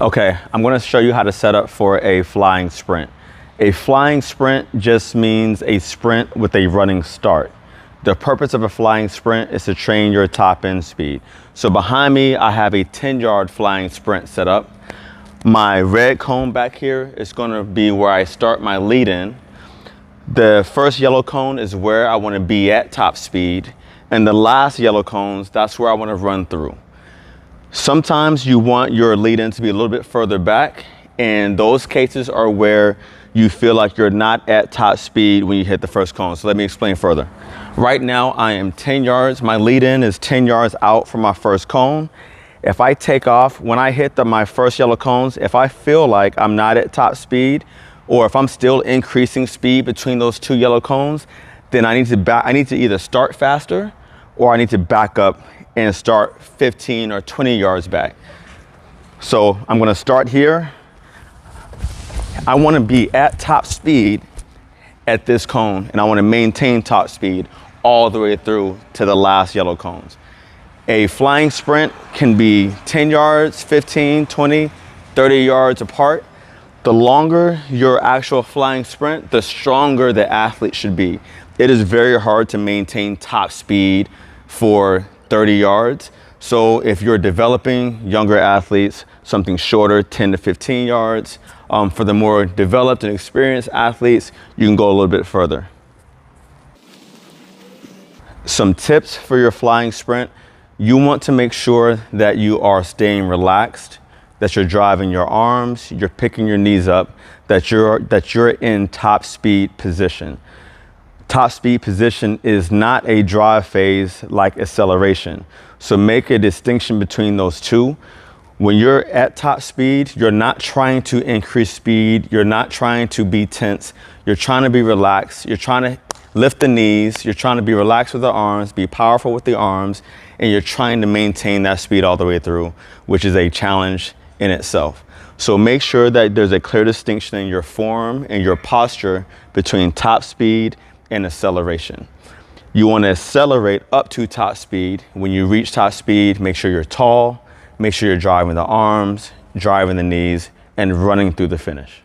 Okay, I'm going to show you how to set up for a flying sprint. A flying sprint just means a sprint with a running start. The purpose of a flying sprint is to train your top end speed. So behind me, I have a 10-yard flying sprint set up. My red cone back here is going to be where I start my lead in. The first yellow cone is where I want to be at top speed. And the last yellow cones, that's where I want to run through. Sometimes you want your lead in to be a little bit further back, and those cases are where you feel like you're not at top speed when you hit the first cone. So let me explain further. Right now I am 10 yards. My lead in is 10 yards out from my first cone. If I take off, when I hit my first yellow cones, if I feel like I'm not at top speed, or if I'm still increasing speed between those two yellow cones, then I need to either start faster or I need to back up and start 15 or 20 yards back. So I'm gonna start here. I wanna be at top speed at this cone, and I wanna maintain top speed all the way through to the last yellow cones. A flying sprint can be 10 yards, 15, 20, 30 yards apart. The longer your actual flying sprint, the stronger the athlete should be. It is very hard to maintain top speed for 30 yards. So if you're developing younger athletes, something shorter, 10 to 15 yards. For the more developed and experienced athletes, you can go a little bit further. Some tips for your flying sprint. You want to make sure that you are staying relaxed, that you're driving your arms, you're picking your knees up, that you're in top speed position. Top speed position is not a drive phase like acceleration. So make a distinction between those two. When you're at top speed, you're not trying to increase speed. You're not trying to be tense. You're trying to be relaxed. You're trying to lift the knees. You're trying to be relaxed with the arms, be powerful with the arms, and you're trying to maintain that speed all the way through, which is a challenge in itself. So make sure that there's a clear distinction in your form and your posture between top speed and acceleration. You want to accelerate up to top speed. When you reach top speed, make sure you're tall, make sure you're driving the arms, driving the knees, and running through the finish.